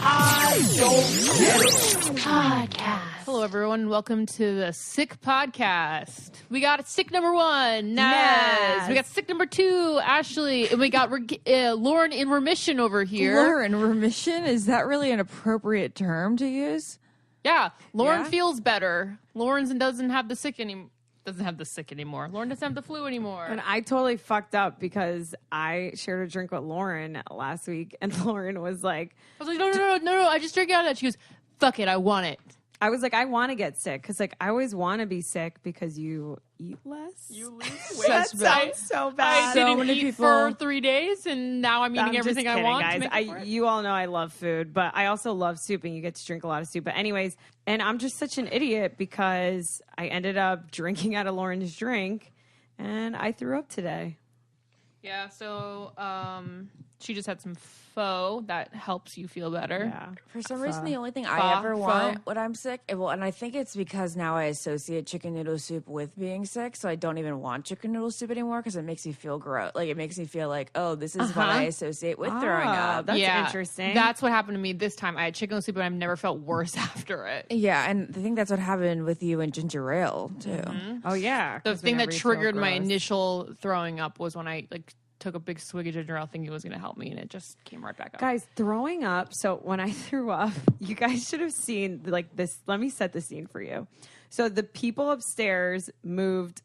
I don't get it. Podcast. Hello, everyone. Welcome to the Sick Podcast. We got sick number 1, Naz. We got sick number 2, Ashley. And we got Lauren in remission over here. Lauren, remission? Is that really an appropriate term to use? Yeah. Lauren feels better. Lauren doesn't have the sick anymore. Lauren doesn't have the flu anymore. And I totally fucked up because I shared a drink with Lauren last week, and Lauren was like, I was like, no, I just drank out of that. She goes, fuck it, I want it. I was like, I want to get sick because, like, I always want to be sick because you eat less. You lose weight. That sounds so bad. I didn't eat for 3 days, and now I'm eating everything I want. Guys. You all know I love food, but I also love soup, and you get to drink a lot of soup. But anyways, and I'm just such an idiot because I ended up drinking out of Lauren's drink, and I threw up today. Yeah, so she just had some pho that helps you feel better. Yeah. For some reason, the only thing I ever want when I'm sick, and I think it's because now I associate chicken noodle soup with being sick, so I don't even want chicken noodle soup anymore because it makes me feel gross. Like, it makes me feel like, oh, this is what I associate with throwing up. That's interesting. That's what happened to me this time. I had chicken noodle soup, and I've never felt worse after it. Yeah, and I think that's what happened with you and ginger ale, too. Mm-hmm. Oh, yeah. The thing that triggered my initial throwing up was when I, took a big swig of ginger ale thinking it was going to help me, and it just came right back up. Guys, throwing up. So when I threw up, you guys should have seen this. Let me set the scene for you. So the people upstairs moved,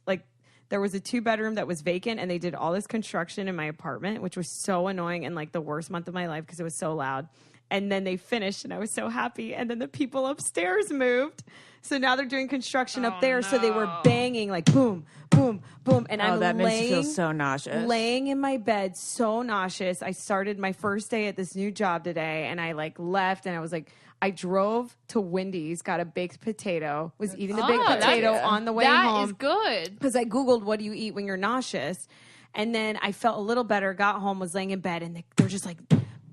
there was a 2-bedroom that was vacant, and they did all this construction in my apartment, which was so annoying and the worst month of my life because it was so loud. And then they finished, and I was so happy. And then the people upstairs moved. So now they're doing construction up there. No. So they were banging boom, boom, boom. And I'm makes you feel so nauseous. Laying in my bed, so nauseous. I started my first day at this new job today, and I left, and I was I drove to Wendy's, got a baked potato, was eating the baked potato on the way home. That is good. Because I Googled, what do you eat when you're nauseous? And then I felt a little better, got home, was laying in bed, and they're just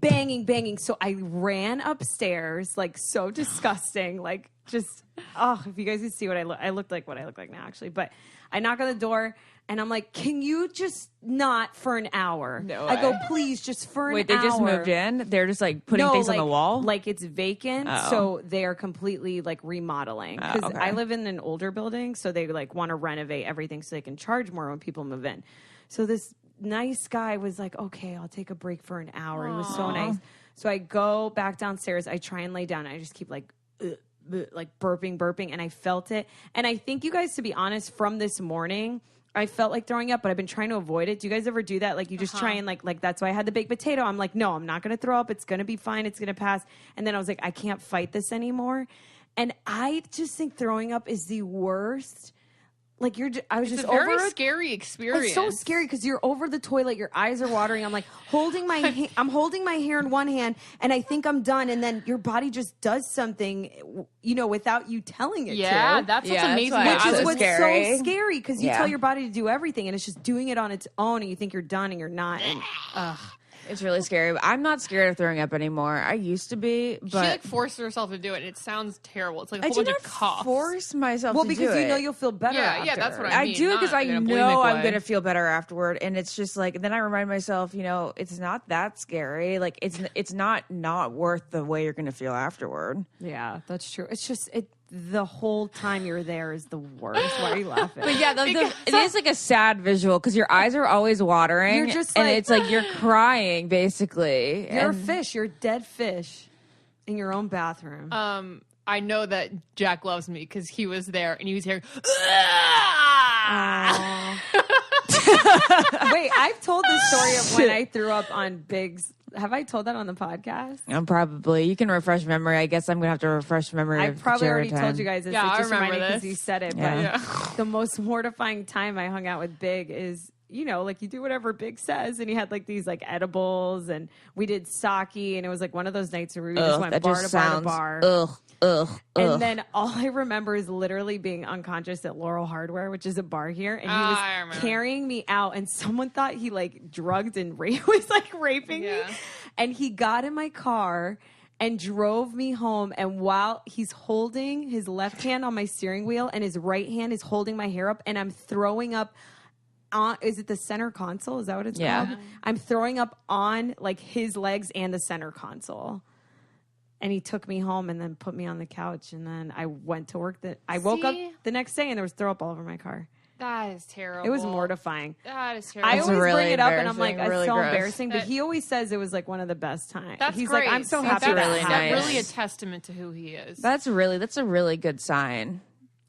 banging. So I ran upstairs, so disgusting, if you guys could see what I looked like now, actually. But I knock on the door, and I'm like, can you just not for an hour? No, I go, please, just for an hour. Wait, they just moved in? They're just putting things on the wall? It's vacant, so they are completely remodeling. Because I live in an older building, so they want to renovate everything so they can charge more when people move in. So this nice guy was like, okay, I'll take a break for an hour. Aww. It was so nice. So I go back downstairs. I try and lay down. I just keep burping, and I felt it. And I think you guys, to be honest, from this morning, I felt like throwing up, but I've been trying to avoid it. Do you guys ever do that? You just try and that's why I had the baked potato. I'm like, no, I'm not going to throw up. It's going to be fine. It's going to pass. And then I was like, I can't fight this anymore. And I just think throwing up is the worst. It's a very scary experience. It's so scary because you're over the toilet, your eyes are watering. I'm holding my I'm holding my hair in one hand, and I think I'm done, and then your body just does something, without you telling it to. Yeah, that's what's amazing. Which is what's so scary because you tell your body to do everything, and it's just doing it on its own, and you think you're done, and you're not. And, It's really scary. I'm not scared of throwing up anymore. I used to be, but she forced herself to do it. It sounds terrible. It's a whole bunch of coughs. I force myself to do it. Well, because you know you'll feel better after. Yeah, that's what I mean. I do it because I know I'm going to feel better afterward, and it's just then I remind myself, it's not that scary. It's not worth the way you're going to feel afterward. Yeah, that's true. It's just the whole time you're there is the worst. Why are you laughing? But yeah, it is a sad visual because your eyes are always watering. You're just and it's you're crying basically. You're a fish. You're a dead fish in your own bathroom. I know that Jack loves me because he was there and he was hearing. Wait, I've told the story of when I threw up on Big's. Have I told that on the podcast? Probably. You can refresh memory. I guess I'm going to have to refresh memory. I probably already told you guys this. Yeah, it just I remember reminded this because you said it. Yeah. But the most mortifying time I hung out with Big is, you do whatever Big says. And he had these edibles, and we did sake, and it was one of those nights where we just went bar to bar. And then all I remember is literally being unconscious at Laurel Hardware, which is a bar here, and he was carrying me out, and someone thought he drugged and was raping me, and he got in my car and drove me home. And while he's holding his left hand on my steering wheel and his right hand is holding my hair up, and I'm throwing up. Is it the center console? Is that what it's called? I'm throwing up on his legs and the center console. And he took me home and then put me on the couch. And then I went to work. I woke up the next day and there was throw up all over my car. That is terrible. It was mortifying. That is terrible. I always bring it up and I'm like, really it's so gross. embarrassing. But he always says it was like one of the best times. He's great. Like, I'm so happy that's really nice. Really a testament to who he is. That's a really good sign.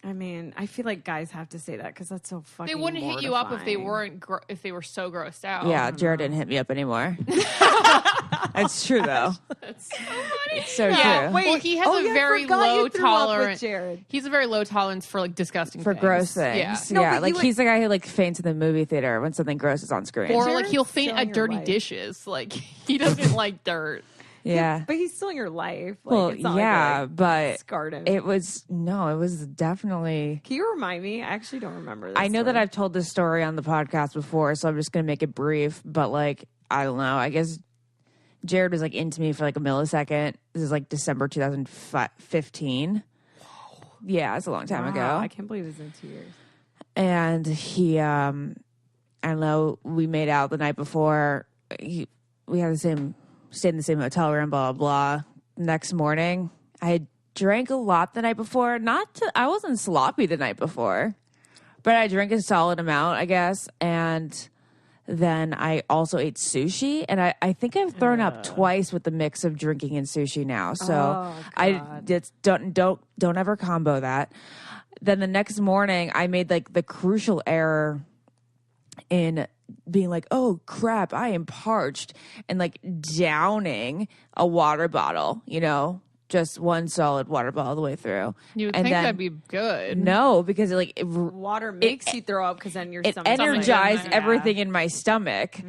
I mean, I feel like guys have to say that because that's so fucking. They wouldn't mortifying. hit you up if they weren't if they were so grossed out. Yeah, Jared didn't hit me up anymore. It's true though. That's so funny. It's so true. Wait, well, he has a very low tolerance. Jared. He's a very low tolerance for like disgusting For things. gross things. Yeah. Yeah, like he's the guy who like faints in the movie theater when something gross is on screen. Or Jared's like he'll faint still in at your dirty life. dishes. Like he doesn't like dirt. Yeah. But he's still in your life. Like, Well, it's not yeah, like but scarred him. it was definitely. Can you remind me? I actually don't remember this I know that story. I've told this story on the podcast before, so I'm just going to make it brief. But like, I don't know. I guess Jared was like into me for like a millisecond. This is like December 2015. Yeah, it's a long time ago. I can't believe it's in 2 years. And he, I don't know, we made out the night before. We had stayed in the same hotel room, blah, blah, blah. Next morning, I had drank a lot the night before. I wasn't sloppy the night before, but I drank a solid amount, I guess. And then I also ate sushi. And I think I've thrown up twice with the mix of drinking and sushi now. So I just don't ever combo that. Then the next morning, I made like the crucial error in being like, oh crap, I am parched, and like downing a water bottle, just one solid water bottle all the way through. You would and think then, that'd be good. No, because Water makes you throw up because then your it stomach's energized like, everything in my stomach.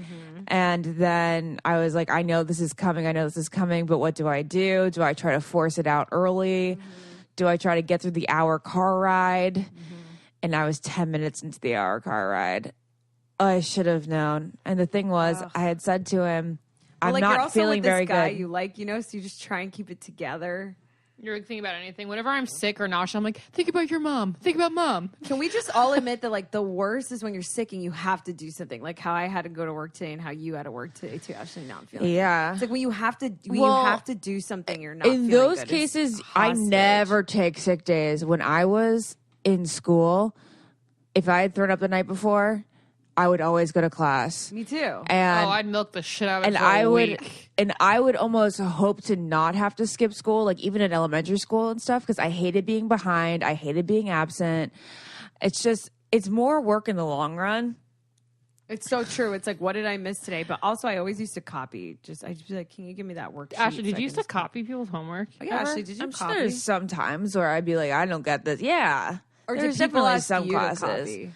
And then I was like, I know this is coming, but what do I do? Do I try to force it out early? Do I try to get through the hour car ride? And I was 10 minutes into the hour car ride. I should have known. And the thing was, I had said to him, I'm like, not you're also feeling with this very guy good. You like, so you just try and keep it together. You're thinking about anything. Whenever I'm sick or nauseous, I'm like, think about your mom. Think about mom. Can we just all admit that like the worst is when you're sick and you have to do something, like how I had to go to work today and how you had to work today too. Actually, not feeling. Yeah. It's like when you have to do something, you're not. In feeling those good. cases, It's I hostage. never take sick days. When I was in school, if I had thrown up the night before, I would always go to class. Me too. And I'd milk the shit out of it and for I a would week. and I would almost hope to not have to skip school, like even in elementary school and stuff, because I hated being behind. I hated being absent. It's more work in the long run. It's so true. It's like, what did I miss today? But also, I always used to copy. I'd just be like, can you give me that worksheet? Ashley, did so I you used can to copy people's homework? Yeah, Ashley, did you I'm copy? sure there's some times where I'd be like, I don't get this. Yeah. Or there's did people definitely ask some you to classes. copy?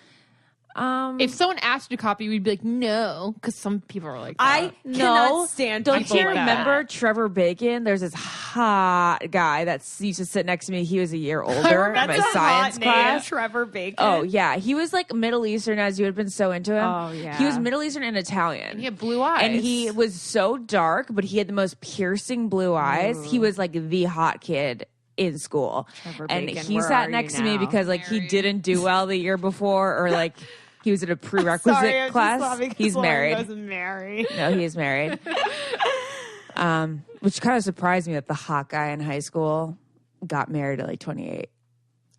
If someone asked you to copy, we'd be like, no, because some people are like, I that. cannot stand Don't people you like remember that. Trevor Bacon? There's this hot guy that used to sit next to me. He was a year older in my science class. Trevor Bacon. Oh yeah, he was like Middle Eastern, as you had been so into him. Oh, yeah. he was Middle Eastern and Italian. He had blue eyes. And he was so dark, but he had the most piercing blue eyes. He was like the hot kid in school. Trevor And Bacon, he where sat are next you to me now? because like he Married. didn't do well the year before, or like he was at a prerequisite class. He's married. married. No, he's married. Which kind of surprised me that the hot guy in high school got married at like 28.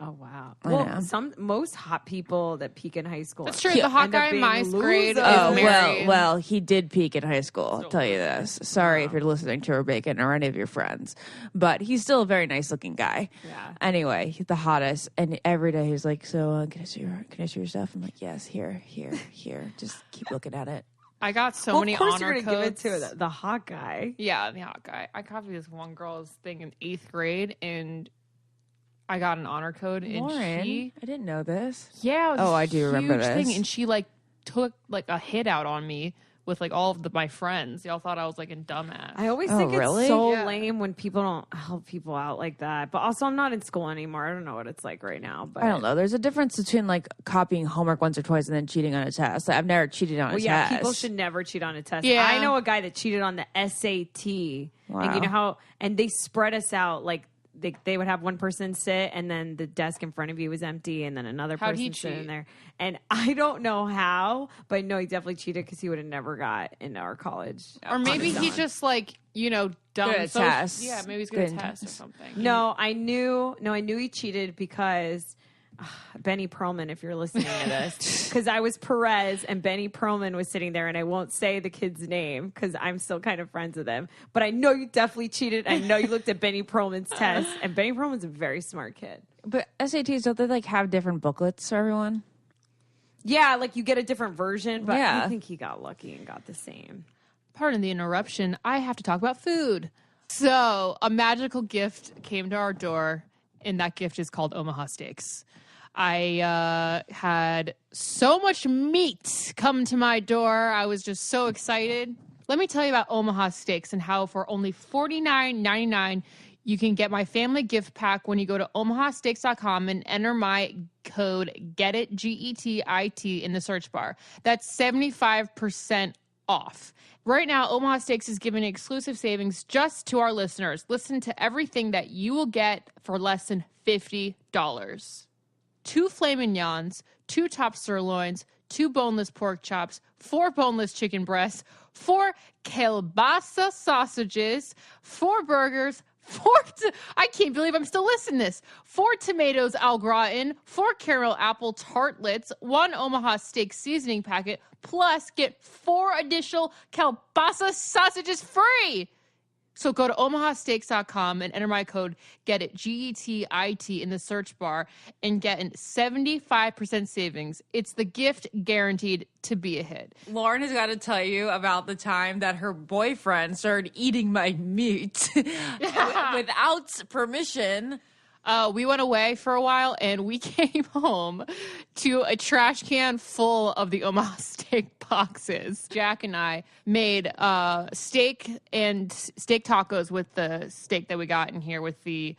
Oh wow! I know. Well, most hot people that peak in high school. That's true. The hot end up guy in being my grade losers. is Oh married. well, he did peak in high school. I'll tell you this. Sorry if you're listening to Trevor Bacon or any of your friends, but he's still a very nice looking guy. Yeah. Anyway, he's the hottest, and every day he's like, "So can I see your stuff?" I'm like, "Yes, here. Just keep looking at it." I got so Well, many of course honor you're gonna codes. give it to the hot guy. Yeah, the hot guy. I copied this one girl's thing in 8th grade, and I got an honor code. And Lauren, she, I didn't know this. yeah, it was Oh, this I do remember huge this. Thing, and she like took like a hit out on me with like all of my friends. Y'all thought I was like a dumbass. I always Oh, think really? it's so Yeah. lame when people don't help people out like that. But also, I'm not in school anymore. I don't know what it's like right now. But I don't know. There's a difference between like copying homework once or twice and then cheating on a test. Like, I've never cheated on a Well, yeah, test. people should never cheat on a test. Yeah. I know a guy that cheated on the SAT. Wow. And you know how, and they spread us out like they would have one person sit and then the desk in front of you was empty and then another How'd he person sit in cheat? there. And I don't know how, but no, he definitely cheated because he would have never got into our college. Or maybe he just like dumb. Good at tests. Yeah, maybe he's good at tests or something. No, I knew he cheated because Benny Perlman, if you're listening to this, because I was Perez and Benny Perlman was sitting there, and I won't say the kid's name because I'm still kind of friends with him. But I know you definitely cheated. I know you looked at Benny Perlman's test, and Benny Perlman's a very smart kid. But SATs, don't they have different booklets for everyone? Yeah, you get a different version, but yeah. I think he got lucky and got the same. Pardon the interruption. I have to talk about food. So a magical gift came to our door, and that gift is called Omaha Steaks. I had so much meat come to my door. I was just so excited. Let me tell you about Omaha Steaks and how for only $49.99 you can get my family gift pack when you go to omahasteaks.com and enter my code GETIT, GETIT, in the search bar. That's 75% off. Right now, Omaha Steaks is giving exclusive savings just to our listeners. Listen to everything that you will get for less than $50. 2 filet mignons, 2 top sirloins, 2 boneless pork chops, 4 boneless chicken breasts, 4 kielbasa sausages, 4 burgers, I can't believe I'm still listening to this. 4 tomatoes au gratin, 4 caramel apple tartlets, 1 Omaha steak seasoning packet, plus get 4 additional kielbasa sausages free. So go to omahasteaks.com and enter my code GETIT, GETIT, in the search bar and get 75% savings. It's the gift guaranteed to be a hit. Lauren has got to tell you about the time that her boyfriend started eating my meat without permission. We went away for a while, and we came home to a trash can full of the Omaha steak boxes. Jack and I made steak tacos with the steak that we got in here with the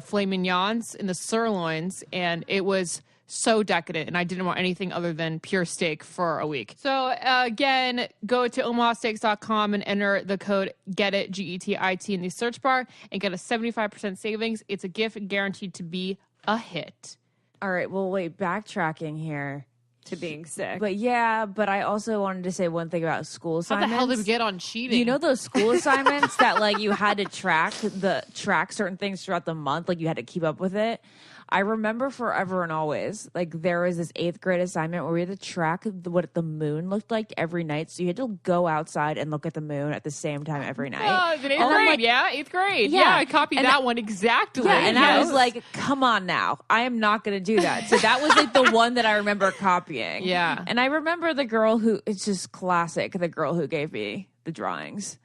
filet mignons and the sirloins, and it was so decadent, and I didn't want anything other than pure steak for a week. So again, go to omahasteaks.com and enter the code GETIT, GETIT, in the search bar and get a 75% savings. It's a gift guaranteed to be a hit. All right, well, wait, backtracking here. To being sick. But I also wanted to say one thing about school assignments. How the hell did we get on cheating? You know those school assignments that you had to track certain things throughout the month, you had to keep up with it? I remember forever and always, there was this 8th grade assignment where we had to track what the moon looked like every night. So you had to go outside and look at the moon at the same time every night. Oh, is it 8th grade? Yeah, 8th grade. Yeah, I copied that one exactly. Yeah, and I was like, come on now. I am not going to do that. So that was the one that I remember copying. Yeah. And I remember the girl who, it's just classic, the girl who gave me the drawings.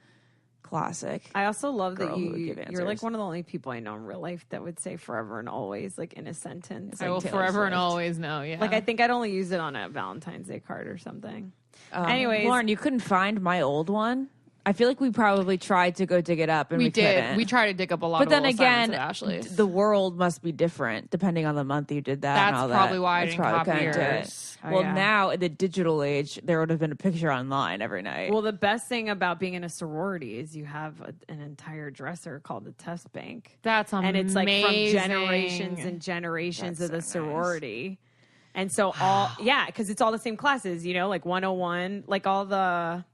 Classic. I also love that you're one of the only people I know in real life that would say forever and always in a sentence. I will forever and always know. Yeah. I think I'd only use it on a Valentine's Day card or something. Anyways, Lauren, you couldn't find my old one? I feel like we probably tried to go dig it up, and we did. Couldn't. We tried to dig up a lot. But then old again, Ashley's. The world must be different depending on the month you did that. That's and all probably that. why I didn't copy yours. Well, now in the digital age, there would have been a picture online every night. Well, the best thing about being in a sorority is you have an entire dresser called the test bank. That's amazing. And it's from generations and generations of the sorority. Nice. And so because it's all the same classes, 101, all the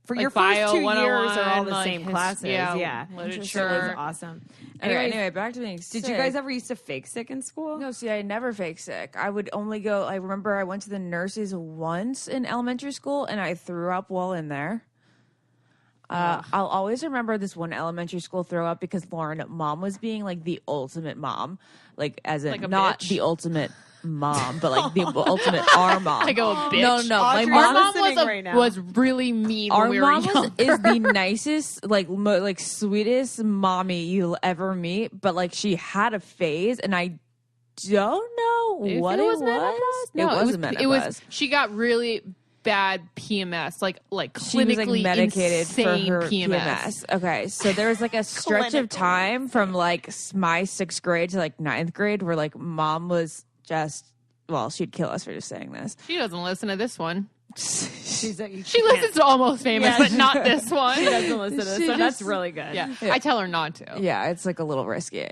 for your first 2 years are all the same classes. Yeah. Literature. It was awesome. Anyway, back to being sick. Did you guys ever used to fake sick in school? No, see, I never fake sick. I would only go, I remember I went to the nurses once in elementary school and I threw up while in there. I'll always remember this one elementary school throw up because mom was being the ultimate mom. As in not bitch. The ultimate mom, but the ultimate our mom. Like a bitch. No. Audrey, my mom was really mean our when we were mom young. is the nicest, sweetest mommy you'll ever meet. But she had a phase, and I don't know what it was. No, it wasn't menopause. It was. She got really bad PMS, she was clinically medicated for insane her PMS. Okay, so there was a stretch of time from my 6th grade to 9th grade where mom was just, she'd kill us for just saying this. She doesn't listen to this one. She listens to Almost Famous, but not this one. She doesn't listen to this one. That's really good. Yeah. I tell her not to. Yeah, it's a little risky.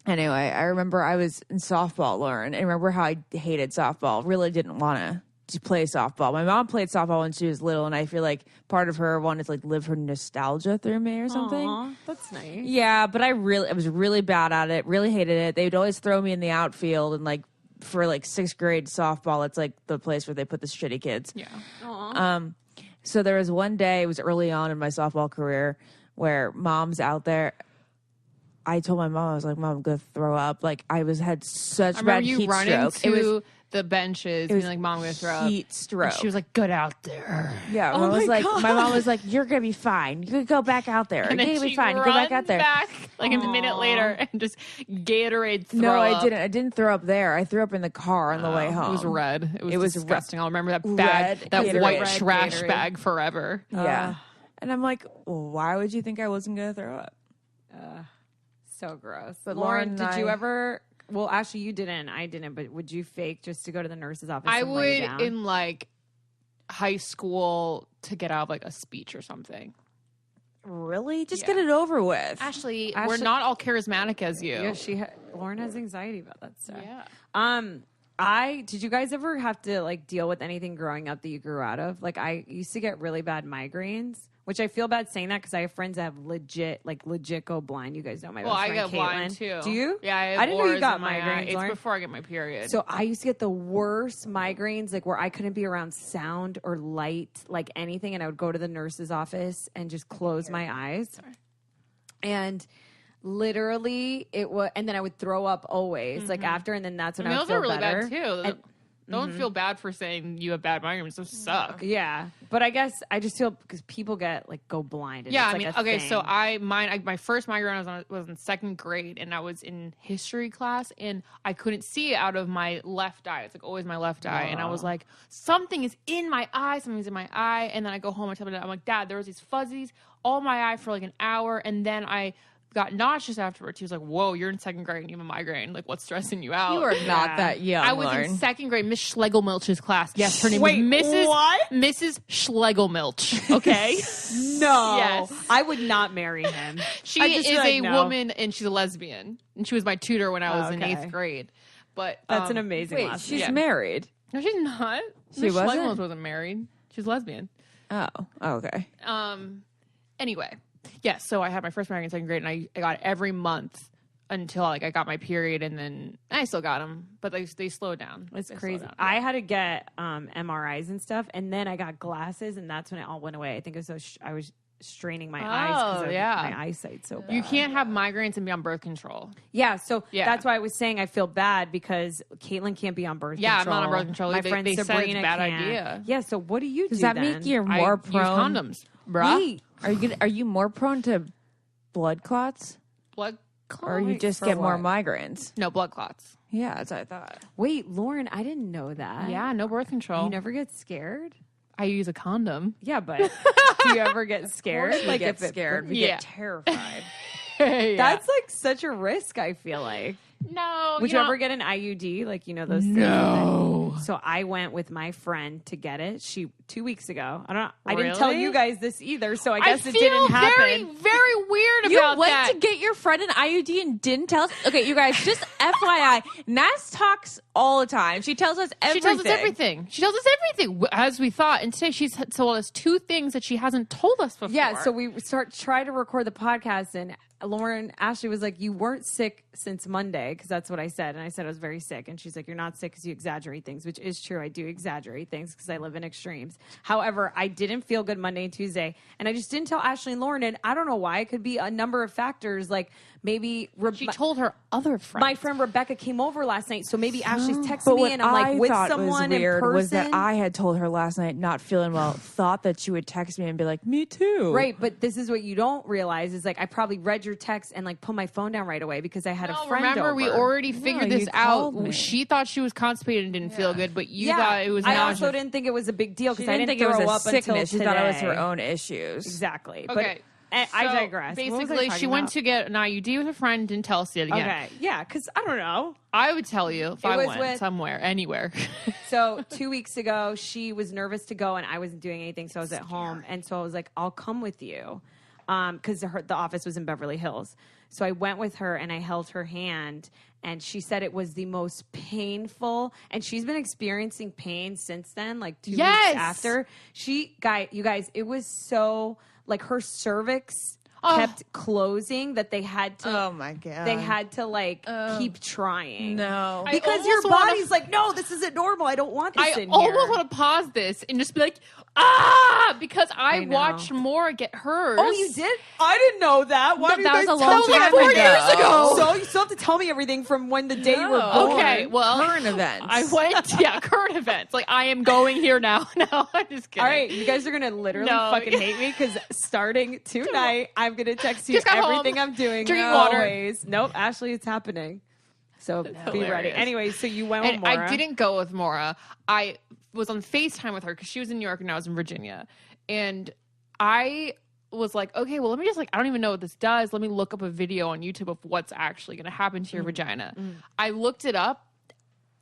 Anyway, I remember I was in softball, Lauren. I remember how I hated softball. Really didn't want to to play softball. My mom played softball when she was little, and I feel like part of her wanted to like live her nostalgia through me or something. Aww, that's nice. Yeah, but I was really bad at it. Really hated it. They would always throw me in the outfield, and like for like 6th grade softball, it's like the place where they put the shitty kids. Yeah. Aww. So there was one day, it was early on in my softball career, where mom's out there. I told my mom, I was like, Mom, I'm going to throw up. Like, had such bad heat stroke. It was the benches, being like, Mom, I'm going to throw up. Heat stroke. And she was like, get out there. Yeah, my mom was like, you're going to be fine. You can go back out there. And you're then going to be she fine. You go back out there. back like a minute later and just Gatorade throw No, up. I didn't. I didn't throw up there. I threw up in the car on the way home. It was red. It was disgusting. I'll remember that bag, red that Gatorade. white Red trash Gatorade. bag forever. Yeah. And I'm like, well, why would you think I wasn't going to throw up? So gross. But Lauren, Lauren did and you I- ever? Well, actually, you didn't. I didn't. But would you fake just to go to the nurse's office? I and lay down? would in like high school to get out of like a speech or something. Really? Just Yeah. get it over with. Ashley, we're Ashley- not all charismatic as you. Yeah, Lauren has anxiety about that stuff. Yeah. Did you guys ever have to like deal with anything growing up that you grew out of? Like I used to get really bad migraines, which I feel bad saying that because I have friends that have legit go blind. You guys know my Well, best I friend get blind Caitlin. too. Do you? Yeah, I didn't know you got migraines. migraines. It's Lauren. before I get my period. So I used to get the worst migraines, like where I couldn't be around sound or light, like anything, and I would go to the nurse's office and just close my eyes. And literally, it was, and then I would throw up always, like after, and then that's when I would those feel are really better. bad too. Don't feel bad for saying you have bad migraines. Those suck. Yeah, but I guess I just feel because people go blind. And Yeah, it's I mean, like a okay, thing. so my first migraine was in 2nd grade, and I was in history class, and I couldn't see out of my left eye. It's like always my left eye, and I was like, something is in my eye, something's in my eye, and then I go home, I tell my dad, I'm like, Dad, there was these fuzzies all my eye for like an hour, and then I got nauseous afterwards. He was like, whoa, you're in 2nd grade and you have a migraine. Like, what's stressing you out? You are not that young, I was Lauren. in 2nd grade, Miss Schlegelmilch's class. Yes, her name Wait, was Mrs. what? Mrs. Schlegelmilch. Okay? No, Yes. I would not marry him. She I'd just is be like, a no. woman, and she's a lesbian. And she was my tutor when I was in Okay. 8th grade. But That's an amazing. Wait, last she's name. married. No, she's not. She Miss wasn't? Schlegelmilch wasn't married. She's lesbian. Oh, okay. Anyway, yes. So I had my first migraine in 2nd grade, and I got it every month until like I got my period, and then I still got them, but they slowed down. It's They slowed crazy. down. I had to get MRIs and stuff, and then I got glasses, and that's when it all went away. I think it was I was straining my eyes because yeah. my eyesight's so bad. You can't have migraines and be on birth control. Yeah, so Yeah. that's why I was saying I feel bad because Caitlin can't be on birth Yeah, I'm control. not on birth control. My They- friend they said it's a Sabrina bad can't. idea. Yeah, so what do you do Does that then? make you I more use prone? condoms, bruh. Wait, Are you more prone to blood clots, Blood clots? or you just for get more what? migraines? No, blood clots. Yeah, that's what I thought. wait, Lauren, I didn't know that. Yeah, no birth control. You never get scared? I use a condom. Yeah, but do you ever get scared? Like if get scared, we Yeah. get terrified. Yeah. That's like such a risk, I feel like. no. Would you know- ever get an IUD? Like, you know, those things. No. So I went with my friend to get it. 2 weeks ago. I didn't tell Really? you guys this either, so I I guess feel it didn't happen. very, very weird You about went that. to get your friend an IUD and didn't tell us? Okay, you guys, just FYI, Naz talks all the time. She tells us everything. She tells us everything. She tells us everything as we thought. And today she's told us 2 things that she hasn't told us before. Yeah, so we try to record the podcast, and Ashley was like, you weren't sick since Monday, because that's what I said. And I said I was very sick. And she's like, you're not sick because you exaggerate things, which is true. I do exaggerate things because I live in extremes. However, I didn't feel good Monday and Tuesday. And I just didn't tell Ashley and Lauren. And I don't know why. It could be a number of factors. Like maybe she told her other friends. my friend Rebecca came over last night. So maybe Ashley's texting But me what and I'm like I with thought someone was weird in person. was that I had told her last night not feeling well, thought that she would text me and be like, me too. Right, but this is what you don't realize is like I probably read your text and like put my phone down right away because I had a friend remember, over. we already figured you this out. called me. She thought she was constipated and didn't feel good, but you yeah, thought it was I nauseous. also didn't think it was a big deal She because I didn't didn't think it throw was a up until sickness. She today. thought it was her own issues. Exactly. Okay. But I So, digress. What was I Basically, talking she went about? to get an IUD with a friend, didn't tell us yet again. Okay, yeah, because I don't know. I would tell you if It I was went with- somewhere, anywhere. So 2 weeks ago, she was nervous to go, and I wasn't doing anything, so I was at home, and so I was like, "I'll come with you." because the office was in Beverly Hills. So I went with her and I held her hand, and she said it was the most painful, and she's been experiencing pain since then, like 2 weeks after. You guys, it was so, like, her cervix kept closing that they had to. Oh my God. They had to keep trying. No, because your body's like, no, this isn't normal. I don't want this in here. I almost want to pause this and just be like, because I watched Maura get hers. Oh, you did? I didn't know that. Why did that you was guys a long tell me time everything? ago. So you still have to tell me everything from when the day you were born. Okay, well, current events. I went, current events. Like, I am going here now. No, I'm just kidding. All right, you guys are going to literally fucking hate me because starting tonight, I'm going to text you everything I'm doing. Drink water. Nope, Ashley, it's happening. So be ready. Anyway, so you went with Maura. I didn't go with Maura. I was on FaceTime with her because she was in New York and I was in Virginia. And I was like, okay, well, let me just I don't even know what this does. Let me look up a video on YouTube of what's actually going to happen to your vagina. I looked it up.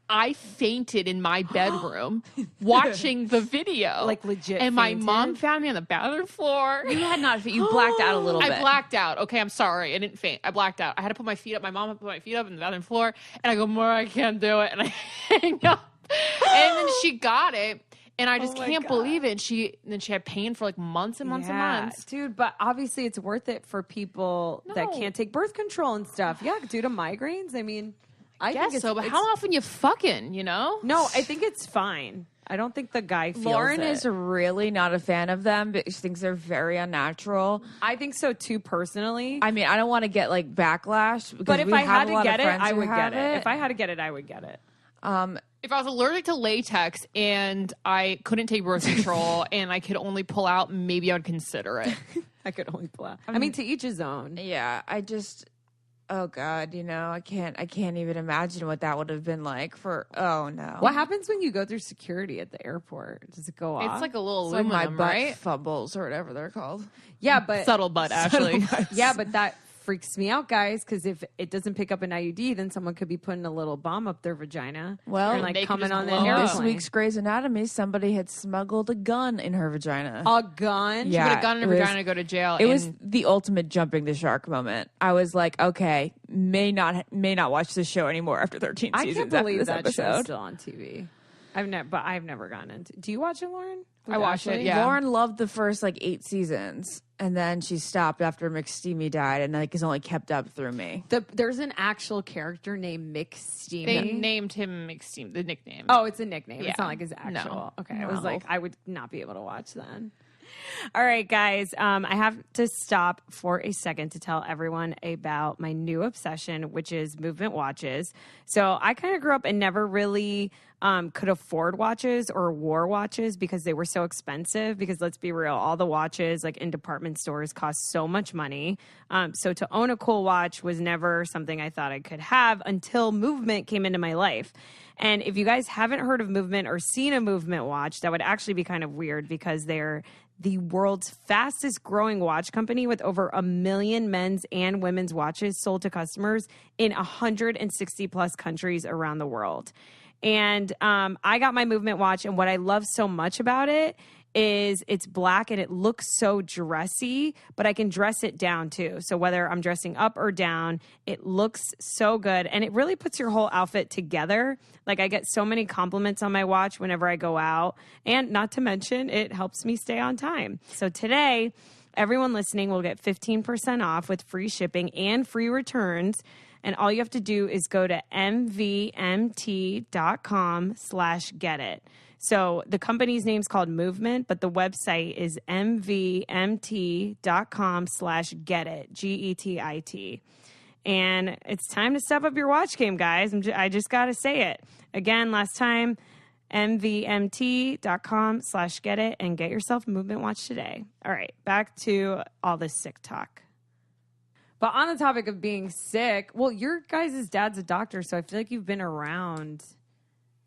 I fainted in my bedroom watching the video. Like, legit And my fainted? mom found me on the bathroom floor. You had not. You blacked out a little bit. I blacked out. Okay, I'm sorry. I didn't faint. I blacked out. I had to put my feet up. My mom had to put my feet up in the bathroom floor. And I go, Maura, I can't do it. And I hang up. And then she got it. And I just can't believe it. And she had pain for months and months and months. Dude, but obviously it's worth it for people that can't take birth control and stuff. Yeah, due to migraines. I mean, I guess think so, but how often you fucking, No, I think it's fine. I don't think the guy feels Lauren it. is really not a fan of them, but she thinks they're very unnatural. I think so too, personally. I mean, I don't want to get backlash. But if I had to get it, I would get it. If I had to get it, I would get it. If I was allergic to latex and I couldn't take birth control and I could only pull out, maybe I would consider it. I could only pull out. I mean, to each his own. Yeah, oh God, I can't even imagine what that would have been like oh no. What happens when you go through security at the airport? Does it go off? It's like a little It's aluminum, my butt right? fumbles or whatever they're called. Yeah, but subtle butt, actually. Yeah, but that freaks me out, guys, because if it doesn't pick up an IUD, then someone could be putting a little bomb up their vagina. Well, and they coming could on the just blow airplane. up. This week's Grey's Anatomy, somebody had smuggled a gun in her vagina. A gun? Yeah. She put a gun in her vagina to go to jail. It was the ultimate jumping the shark moment. I was like, okay, may not watch this show anymore after 13 I seasons. can't believe after that this show's episode. still on TV. I've never gotten into. Do you watch it, Lauren? I watched it. Yeah, Lauren loved the first 8 seasons, and then she stopped after McSteamy died, and has only kept up through me. There's an actual character named McSteamy. They named him McSteam, the nickname. Oh, it's a nickname. Yeah. It's not like his actual. No. Okay, No. I was like, I would not be able to watch then. All right, guys. I have to stop for a second to tell everyone about my new obsession, which is movement watches. So I kind of grew up and never really could afford watches or wore watches because they were so expensive. Because let's be real, all the watches in department stores cost so much money. So to own a cool watch was never something I thought I could have until movement came into my life. And if you guys haven't heard of Movement or seen a Movement watch, that would actually be kind of weird because they're the world's fastest growing watch company with over 1 million men's and women's watches sold to customers in 160 plus countries around the world. And I got my Movement watch, and what I love so much about it is it's black and it looks so dressy, but I can dress it down too. So whether I'm dressing up or down, it looks so good. And it really puts your whole outfit together. I get so many compliments on my watch whenever I go out. And not to mention, it helps me stay on time. So today, everyone listening will get 15% off with free shipping and free returns. And all you have to do is go to mvmt.com/getit. So the company's name's called Movement, but the website is mvmt.com/getit, GETIT. And it's time to step up your watch game, guys. I just got to say it. Again, last time, mvmt.com/getit and get yourself a Movement watch today. All right, back to all this sick talk. But on the topic of being sick, well, your guys' dad's a doctor, so I feel like you've been around.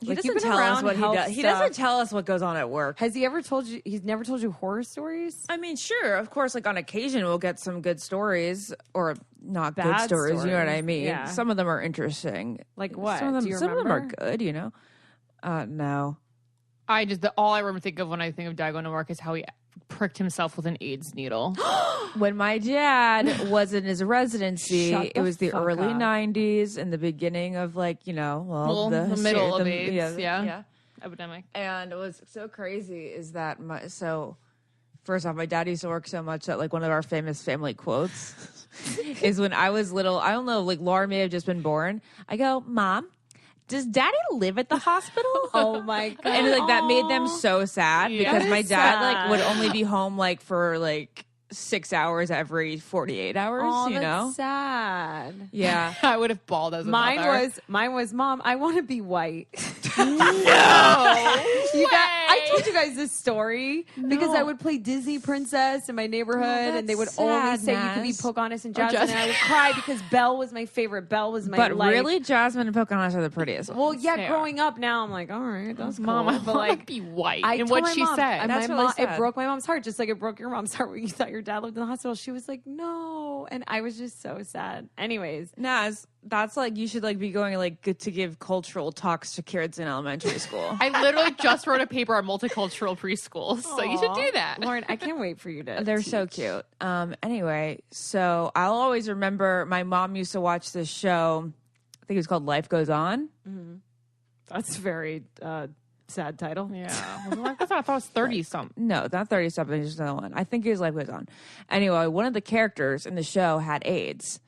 He doesn't tell us what he does. He doesn't tell us what goes on at work. Has he ever told you? He's never told you horror stories? I mean, sure, of course. On occasion, we'll get some good stories or not good Bad stories. You know what I mean? Yeah. Some of them are interesting. Like what? Some of Do you them are remember? good. No. all I remember think of when I think of Dad going to work is how he pricked himself with an AIDS needle. When my dad was in his residency, it was the early 90s and the beginning of like, you know, the middle of AIDS. Yeah. Epidemic. And it was so crazy is that first off, my dad used to work so much that like one of our famous family quotes is when I was little, I don't know, like Laura may have just been born. I go, Mom, does Daddy live at the hospital? Oh my God. And like that made them so sad because my dad like would only be home like for like 6 hours every 48 hours, you know? Sad. Yeah. I would have bawled as a mother. Mine was, Mom, I want to be white. No. I told you guys this story because I would play Disney Princess in my neighborhood and they would only say you could be Pocahontas and Jasmine and I would cry because Belle was my favorite. Belle was my life. But really, Jasmine and Pocahontas are the prettiest. Well, yeah, growing up now I'm like, all right, that's cool. Mom, I but like be white. And what'd she say? That's really sad. It broke my mom's heart, just like it broke your mom's heart when you thought your dad lived in the hospital. She was like, no. And I was just so sad. Anyways. Naz, that's like you should like be going like to give cultural talks to kids in elementary school. I literally just wrote a paper on multicultural preschools, so you should do that. Lauren, I can't wait for you to. They're so cute. Anyway, so I'll always remember my mom used to watch this show. I think it was called Life Goes On. Mm-hmm. That's very sad title. Yeah. I thought it was 30-something. No, not 30-something. Just another one. I think it was Life Goes On. Anyway, one of the characters in the show had AIDS.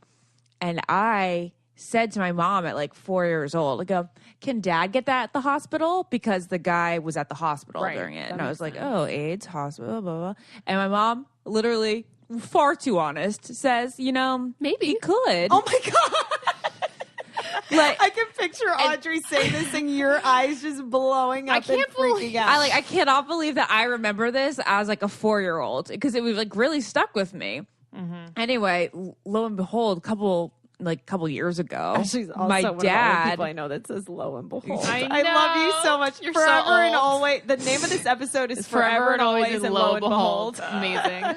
And I said to my mom at like 4 years old, I go, can Dad get that at the hospital? Because the guy was at the hospital during it. And I was like, oh, AIDS, hospital, blah, blah. And my mom, literally far too honest, says, you know, maybe he could. Oh my God. Like, I can picture Audrey saying this and your eyes just blowing up and freaking out. I cannot believe that I remember this as like a 4-year-old because it was like really stuck with me. Mm-hmm. Anyway, lo and behold, a couple years ago, my dad. People I know that says "lo and behold." I love you so much. You're Forever so and always. The name of this episode is Forever and Always and Lo and Behold. Amazing.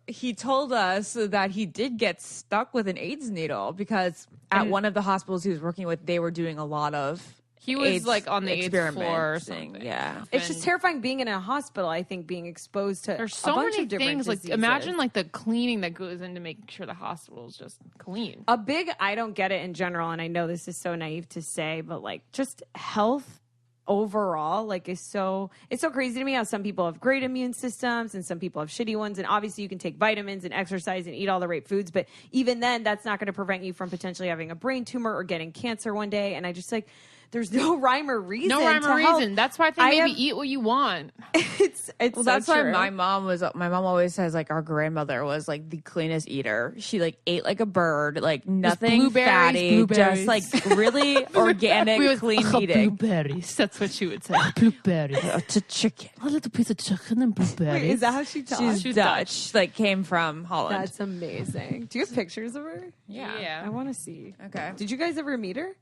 He told us that he did get stuck with an AIDS needle because at one of the hospitals he was working with, they were doing a lot of. He was AIDS like on the AIDS floor or thing. something. Yeah. It's just terrifying being in a hospital, I think, being exposed to there's so a bunch many of different things. diseases. Like imagine like the cleaning that goes into making sure the hospital is just clean. A big I don't get it in general, and I know this is so naive to say, but like just health overall like it's so crazy to me how some people have great immune systems and some people have shitty ones, and obviously you can take vitamins and exercise and eat all the right foods, but even then that's not going to prevent you from potentially having a brain tumor or getting cancer one day. And I just like there's no rhyme or reason. No rhyme or reason. That's why I think maybe eat what you want. It's well, so that's true. why my mom always says like our grandmother was like the cleanest eater. She like ate like a bird, like nothing fatty, just like really organic, clean eating. Blueberries. That's what she would say. Blueberries. To chicken. A little piece of chicken and blueberries. Wait, is that how she talks? She's Dutch. Like came from Holland. That's amazing. Do you have pictures of her? Yeah. I want to see. Okay. Did you guys ever meet her?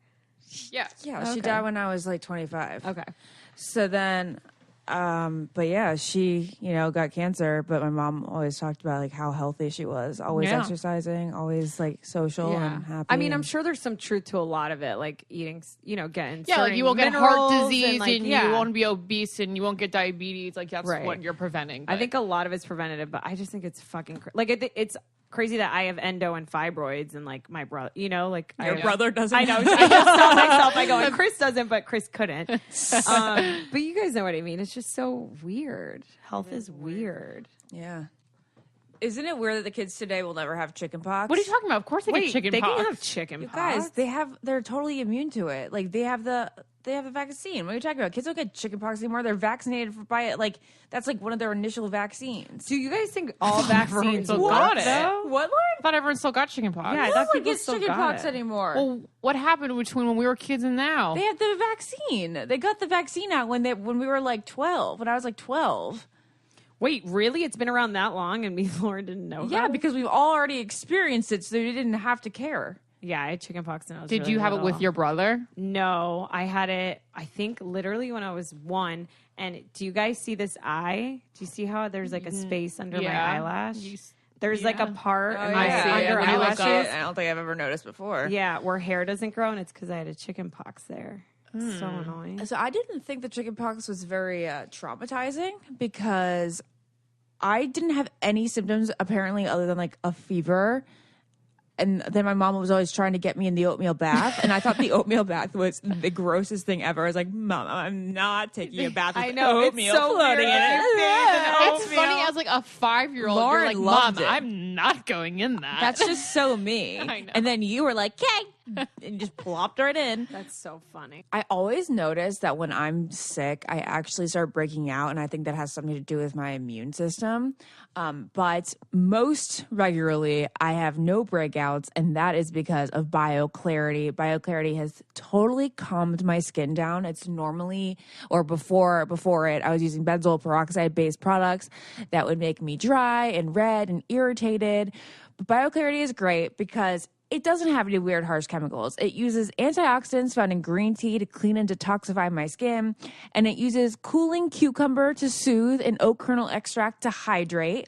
Yeah. Yeah, she died when I was like 25. Okay. So then, but yeah, she, got cancer, but my mom always talked about like how healthy she was, always exercising, always like social and happy. I mean, I'm sure there's some truth to a lot of it, like eating, getting like you won't get heart disease and you won't be obese and you won't get diabetes. Like that's what you're preventing. But. I think a lot of it's preventative, but I just think it's fucking it's crazy that I have endo and fibroids and like my brother, like your brother doesn't. I know. I just tell myself I go, and Chris doesn't, but Chris couldn't. But you guys know what I mean. It's just so weird. Health is weird. Yeah. Isn't it weird that the kids today will never have chicken pox? What are you talking about? Of course they get chicken pox. They can have chicken pox. Guys, they're totally immune to it. Like they have the vaccine. What are you talking about? Kids don't get chicken pox anymore. They're vaccinated by it. Like that's like one of their initial vaccines. Do you guys think all vaccines got it? What? I thought everyone still got chicken pox. Yeah, I thought people get chicken pox anymore. Well, what happened between when we were kids and now? They had the vaccine. They got the vaccine out when we were like 12. When I was like 12. Wait, really? It's been around that long and me and Lauren didn't know about it? Because we've all already experienced it, so we didn't have to care. Yeah, I had chicken pox when I was Did really you have little. it with your brother? No, I had it, I think, literally when I was 1. And do you guys see this eye? Do you see how there's like a space under my eyelash? There's like a part in my under eyelashes. I don't think I've ever noticed before. Yeah, where hair doesn't grow, and it's because I had a chicken pox there. So annoying. So I didn't think the chickenpox was very traumatizing because I didn't have any symptoms apparently other than like a fever. And then my mom was always trying to get me in the oatmeal bath. And I thought the oatmeal bath was the grossest thing ever. I was like, Mom, I'm not taking a bath with oatmeal floating in it. It's funny as like a 5-year-old, you're like, Mom, I'm not going in that. That's just so me. I know. And then you were like, okay. And just plopped right in. That's so funny. I always notice that when I'm sick, I actually start breaking out. And I think that has something to do with my immune system. But most regularly, I have no breakouts. And that is because of BioClarity. BioClarity has totally calmed my skin down. It's normally, or before it, I was using benzoyl peroxide-based products that would make me dry and red and irritated. But BioClarity is great because it doesn't have any weird, harsh chemicals. It uses antioxidants found in green tea to clean and detoxify my skin. And it uses cooling cucumber to soothe and oak kernel extract to hydrate.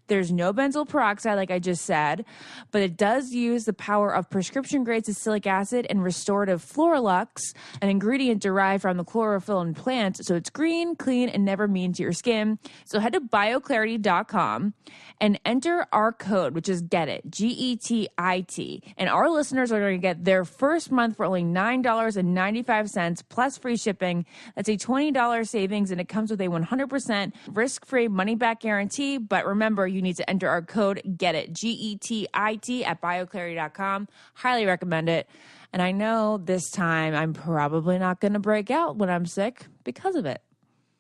There's no benzoyl peroxide, like I just said, but it does use the power of prescription-grade salicylic acid and restorative Floralux, an ingredient derived from the chlorophyll in plants, so it's green, clean, and never mean to your skin. So head to bioclarity.com and enter our code, which is GETIT, GETIT, and our listeners are going to get their first month for only $9.95 plus free shipping. That's a $20 savings, and it comes with a 100% risk-free money-back guarantee, but remember, you need to enter our code GETIT, GETIT, at bioclarity.com. Highly recommend it. And I know this time I'm probably not going to break out when I'm sick because of it.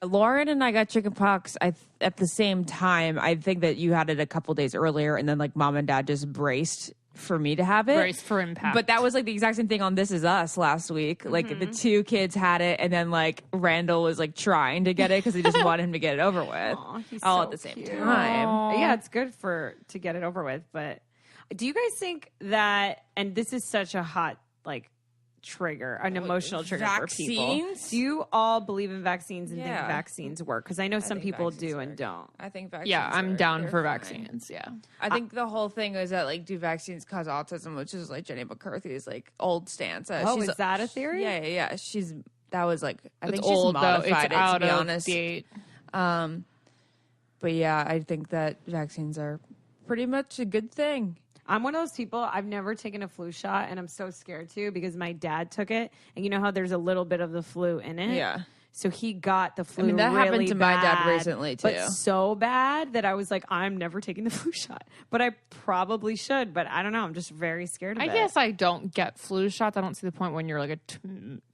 Lauren and I got chickenpox at the same time. I think that you had it a couple days earlier, and then like mom and dad just braced for me to have it. Brace for impact. But that was like the exact same thing on This Is Us last week. Like the two kids had it, and then like Randall was like trying to get it because he just wanted him to get it over with. All at the same time. Aww. Yeah, it's good to get it over with. But do you guys think that, and this is such a hot like trigger, an emotional trigger for people. Do you all believe in vaccines and think vaccines work? Because I know some people do and don't. I think vaccines Yeah, I'm down for vaccines. Yeah. I think the whole thing is that like, do vaccines cause autism, which is like Jenny McCarthy's like old stance. Is that a theory? Yeah. That was like, I think old, she's modified though. It's it, to be honest. Date. But yeah, I think that vaccines are pretty much a good thing. I'm one of those people, I've never taken a flu shot, and I'm so scared to because my dad took it, and you know how there's a little bit of the flu in it? Yeah. So he got the flu. I mean, that really happened to bad, my dad recently, too. But so bad that I was like, I'm never taking the flu shot. But I probably should, but I don't know. I'm just very scared of it. I guess I don't get flu shots. I don't see the point when you're like a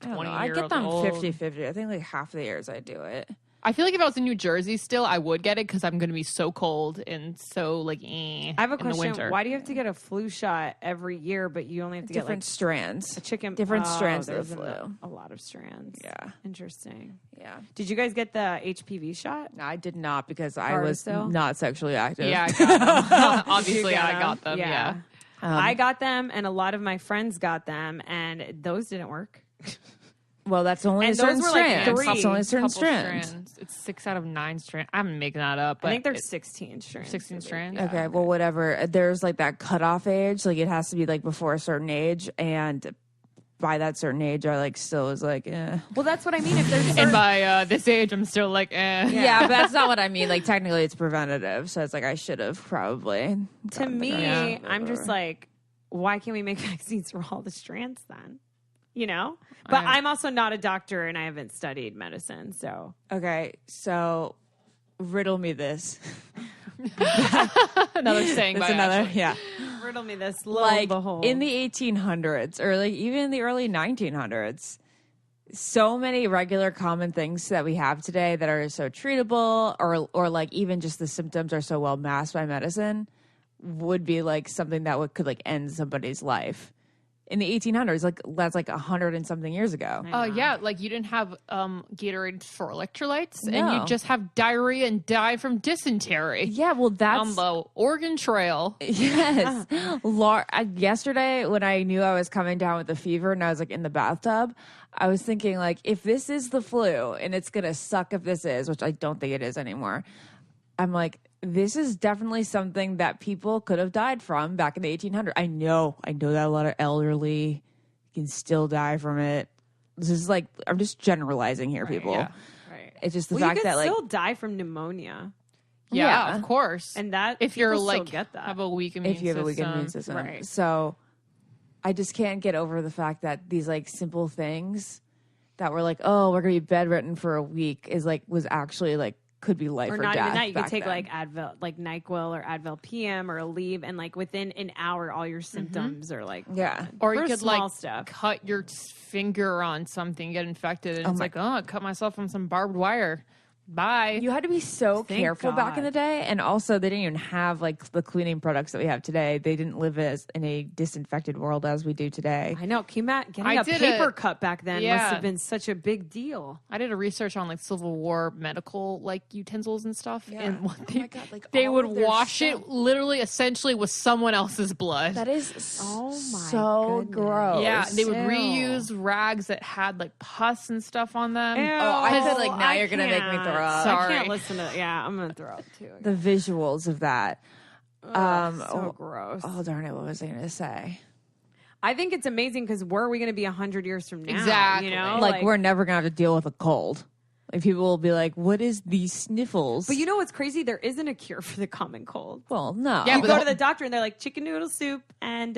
20-year-old. I get them 50-50. I think like half the years I do it. I feel like if I was in New Jersey still, I would get it because I'm going to be so cold and so like I have a in the question. winter. Why do you have to get a flu shot every year, but you only have to get different like strands? a chicken? Different strands there's of the flu. A lot of strands. Yeah. Interesting. Yeah. Did you guys get the HPV shot? No, I did not because I was not sexually active. Yeah, I got them. Obviously, I got them. Yeah. I got them, and a lot of my friends got them, and those didn't work. Well, that's only and a certain those were strand. like That's only a certain Couple strand. strands. It's 6 out of 9 strands. I'm making that up. But I think there's 16 strands. 16 strands. Okay, well, whatever. There's like that cutoff age. Like it has to be like before a certain age, and by that certain age, I like still was like, eh. Well, that's what I mean. If there's And by this age, I'm still like, eh. Yeah, but that's not what I mean. Like technically, it's preventative, so it's like I should have probably. To me, I'm just like, why can't we make vaccines for all the strands then? You know? But I'm also not a doctor and I haven't studied medicine, so. Okay, so riddle me this. Another saying by Ashley. Yeah. Riddle me this. Like in the 1800s or like even in the early 1900s, so many regular common things that we have today that are so treatable or like even just the symptoms are so well masked by medicine would be like something that could like end somebody's life. In the 1800s, like that's like 100 and something years ago. Yeah, like you didn't have Gatorade for electrolytes, No. and you just have diarrhea and die from dysentery. Yeah, well, that's on the Oregon Trail. Yes. Yesterday, when I knew I was coming down with a fever and I was like in the bathtub, I was thinking like, if this is the flu and it's gonna suck if this is, which I don't think it is anymore. I'm like, this is definitely something that people could have died from back in the 1800s. I know that a lot of elderly can still die from it. this is like, I'm just generalizing here, people. Yeah. Right. It's just the Well, fact you that could like, still die from pneumonia. Yeah, of course. And that if you're people still like get that. have a weak immune if you have a weak immune system. system. Right. So I just can't get over the fact that these like simple things that were like, oh, we're gonna be bedridden for a week was actually like could be life or not death. even that. You could back take then. like Advil, like NyQuil or Advil PM or Aleve, and like within an hour, all your symptoms are like gone. Or you For could small like stuff. cut your finger on something, get infected, and it's like, oh, I cut myself on some barbed wire. Bye. You had to be so Thank careful back in God. the day, and also they didn't even have like the cleaning products that we have today. They didn't live as in a disinfected world as we do today. I know. Getting I a did paper a- cut back then yeah. must have been such a big deal. I did a research on like Civil War medical like utensils and stuff, and what Oh my God, like, they all would of their wash stuff. it literally, essentially, with someone else's blood. That is Oh my so goodness. gross. Yeah, they would Ew. reuse rags that had like pus and stuff on them. Ew, I feel like now I you're gonna make me can't. throw up. Sorry. I can't listen to. Yeah, I'm gonna throw up too. The visuals of that. So gross. Oh darn it! What was I gonna say? I think it's amazing because where are we going to be 100 years from now? Exactly. You know, Like we're never gonna have to deal with a cold. Like people will be like, "What is these sniffles?" But you know what's crazy? There isn't a cure for the common cold. well, no. Yeah, You but go the- to the doctor and they're like chicken noodle soup and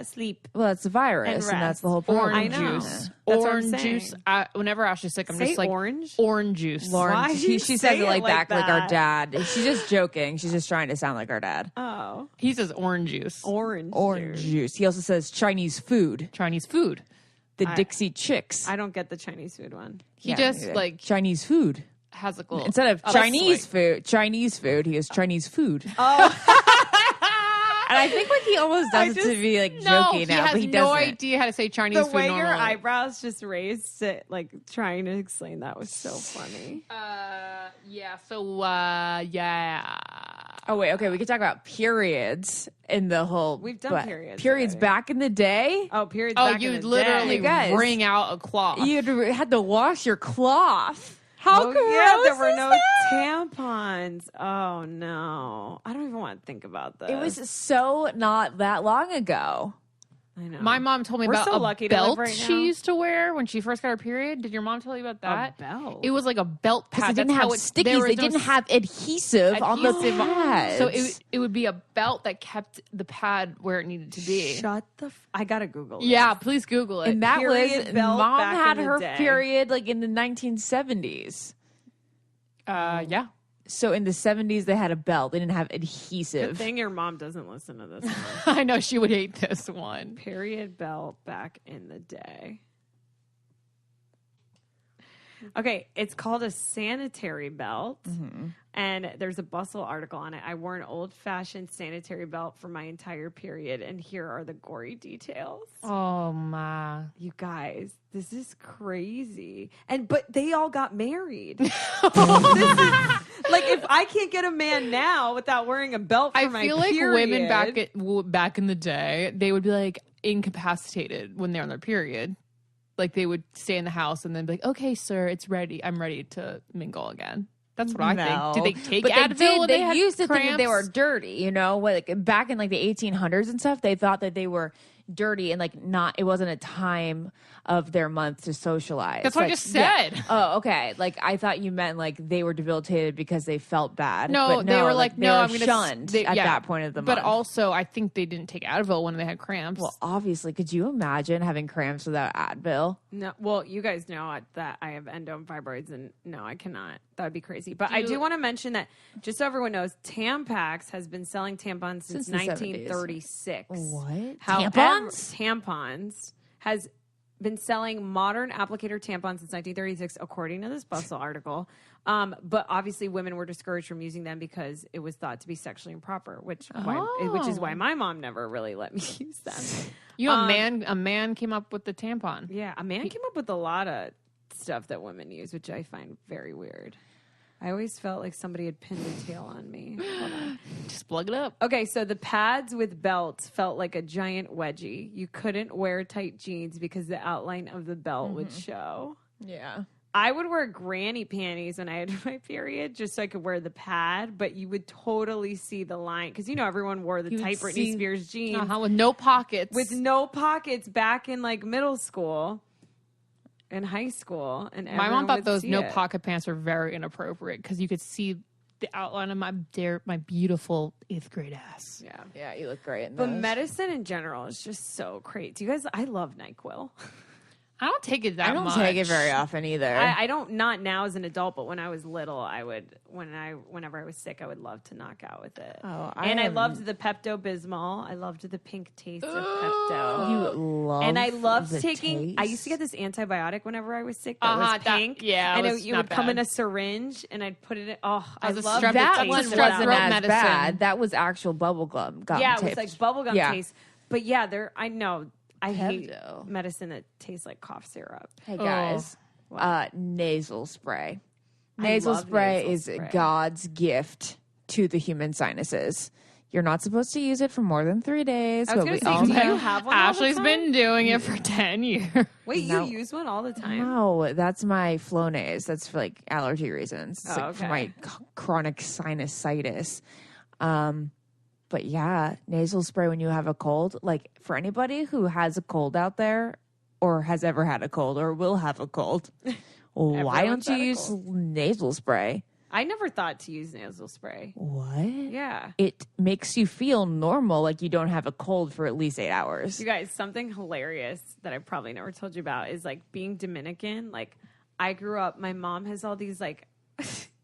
sleep. well, it's a virus, And and that's rest. the whole problem. Orange I know. juice. That's what I'm Orange saying. juice. Whenever Ashley's sick, I'm Say just like orange? Orange juice. Lauren, Why do she you says say it like it like that, like our that? dad. She's just joking. She's just trying to sound like our dad. Oh, He says orange juice. orange. Orange juice. juice. He also says Chinese food. Chinese food. The Dixie Chicks. I don't get the Chinese food one. He Yeah, just neither. like Chinese food. has like a little Instead of a Chinese slight- food, he has Chinese food. Oh, And I think like he almost does it to be like No, jokey he now, has but he no doesn't. idea how to say Chinese the food way normally. your eyebrows just raised, it, like trying to explain that was so funny. Yeah. So yeah. Oh wait, okay, we could talk about periods in the whole. We've done but periods Periods already. back in the day. Oh, periods. Oh, back in you'd the literally day. guys. wring out a cloth. You had to wash your cloth. How Oh, gross yeah, there were is no that? tampons. Oh no, I don't even want to think about that. It was so not that long ago. I know. My mom told me We're about so a lucky to live belt right she now. used to wear when she first got her period. Did your mom tell you about that? belt? It was like a belt Because pad. they didn't That's have how it- stickies. there They was no didn't have adhesive on the adhesive on- pads. So it would be a belt that kept the pad where it needed to be. Shut the. I gotta Google. Yeah, this. please Google it. and that Period was belt mom back had in the her day. period like in the 1970s. Yeah. So in the 70s they had a belt. They didn't have Good adhesive. thing your mom doesn't listen to this one. I know she would hate this one. Period belt back in the day. Okay, it's called a sanitary belt, and there's a Bustle article on it. I wore an old-fashioned sanitary belt for my entire period, and here are the gory details. Oh my. You guys, this is crazy. But they all got married. This is, like, if I can't get a man now without wearing a belt for I my feel like period, women back in the day, they would be like incapacitated when they're on their period. Like they would stay in the house and then be like, "Okay, sir, it's ready. I'm ready to mingle again." That's what I think. Did they take but Advil they when did. They had used to think that they cramps? were dirty, you know, like back in like the 1800s and stuff. They thought that they were dirty and like not. It wasn't a time of their month to socialize. That's what I Like, just said. yeah. Oh, okay. Like I thought you meant like they were debilitated because they felt bad. No, But they were like, they "No, were I'm going to shunned at that point of the month. But also, I think they didn't take Advil when they had cramps. well, obviously, could you imagine having cramps without Advil? No, well, you guys know that I have endo and fibroids, and no, I cannot. That would be crazy. But I do want to mention that, just so everyone knows, Tampax has been selling tampons since Since the 1936. What? However, Tampons? Tampons has been selling modern applicator tampons since 1936, according to this Bustle article. But obviously, women were discouraged from using them because it was thought to be sexually improper, which is why my mom never really let me use them. You know, a man came up with the tampon. Yeah, a man came up with a lot of stuff that women use, which I find very weird. I always felt like somebody had pinned a tail on me. Hold on. Just plug it up. Okay, so the pads with belts felt like a giant wedgie. You couldn't wear tight jeans because the outline of the belt would show. Yeah. I would wear granny panties when I had my period just so I could wear the pad, but you would totally see the line because, you know, everyone wore the You tight would Britney see- Spears jeans With no pockets. with no pockets back in like middle school. in high school, and my mom thought those no it. pocket pants were very inappropriate because you could see the outline of my beautiful 8th grade ass. Yeah, you look great in But those. medicine in general is just so great. Do you guys? I love NyQuil. I don't take it that much. I don't take it very often either. I don't, not now as an adult, but when I was little, I would, whenever I was sick, I would love to knock out with it. Oh, I loved the Pepto-Bismol. I loved the pink taste of Pepto. You love And I loved the taking, taste? I used to get this antibiotic whenever I was sick that was pink. And it would come in a syringe and I'd put it in, I loved that one strep wasn't throat as medicine. bad. That was actual bubblegum. Yeah, it was like bubblegum taste. But yeah, I know. I hate Pepto. medicine that tastes like cough syrup. Hey guys, nasal spray. I Nasal love spray nasal is spray. God's gift to the human sinuses. You're not supposed to use it for more than 3 days. I was but going we to say, all do know. you have one all the Ashley's time? been doing it for 10 years. Wait, No. you use one all the time? No, that's my Flonase. That's for like allergy reasons. It's like for my chronic sinusitis. But yeah, nasal spray when you have a cold. Like for anybody who has a cold out there or has ever had a cold or will have a cold, why don't you use nasal spray? I never thought to use nasal spray. What? Yeah. It makes you feel normal, like you don't have a cold for at least 8 hours. You guys, something hilarious that I probably never told you about is like being Dominican. Like I grew up, my mom has all these like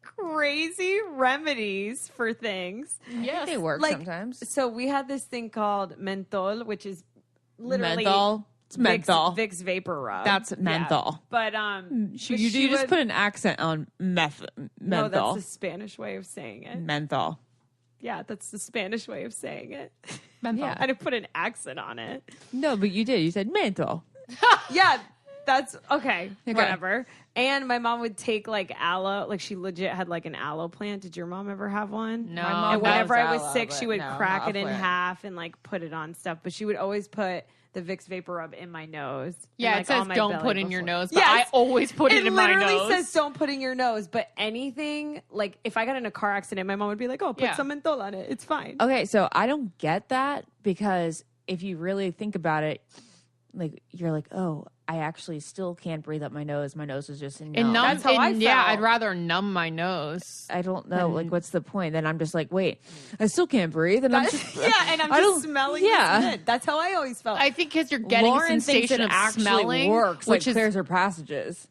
crazy remedies for things. Yes, they work Like, sometimes. So we had this thing called menthol, which is literally Menthol. It's menthol. Vicks Vapor Rub. That's menthol. Yeah. But You just put an accent on menthol. No, that's the Spanish way of saying it. Menthol. Yeah, that's the Spanish way of saying it. Menthol. Yeah. I didn't put an accent on it. No, but you did. You said menthol. Yeah, that's okay. Whatever. And my mom would take like aloe, like she legit had like an aloe plant. Did your mom ever have one? No. My mom And whenever I was aloe, sick, but she would no, crack not it a in plant. half and like put it on stuff. But she would always put the Vicks Vapor Rub in my nose. Yeah, and, it like, says on my don't belly put in your before. nose, but Yes! I always put it in my nose. It literally says don't put in your nose. But anything, like if I got in a car accident, my mom would be like, oh, put some menthol on it. It's fine. Okay, so I don't get that because if you really think about it, like you're like, oh, I actually still can't breathe up my nose. My nose is just numb. And numb, That's how I yeah, felt. I'd rather numb my nose. I don't know. Like, what's the point? Then I'm just like, wait, I still can't breathe. And I'm just, yeah, and I'm I don't- just smelling yeah. this mint. That's how I always felt. I think because you're getting Lauren a thinks sensation it of actually smelling, works, which like is clears her passages.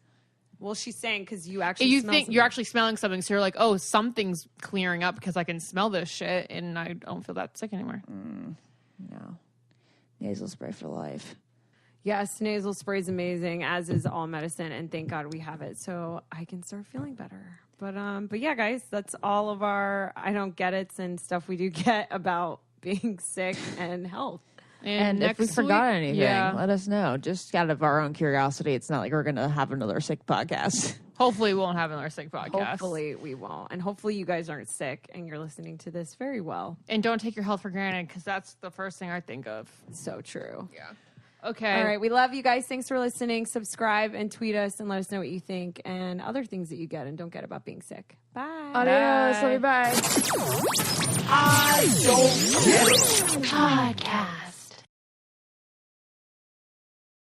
well, she's saying because you actually you smell think something. you're actually smelling something, so you're like, oh, something's clearing up because I can smell this shit, and I don't feel that sick anymore. No, nasal spray for life. Yes, nasal spray is amazing, as is all medicine, and thank God we have it, so I can start feeling better. But yeah, guys, that's all of our I don't get it's and stuff we do get about being sick and health. And if we next forgot week- anything, let us know. Just out of our own curiosity. It's not like we're going to have another sick podcast. Hopefully, we won't have another sick podcast. Hopefully we won't, and hopefully you guys aren't sick and you're listening to this very well. And don't take your health for granted because that's the first thing I think of. So true. Yeah. Okay. All right. We love you guys. Thanks for listening. Subscribe and tweet us and let us know what you think and other things that you get and don't get about being sick. Bye. Adios. Love you. Bye. I don't get it. Podcast.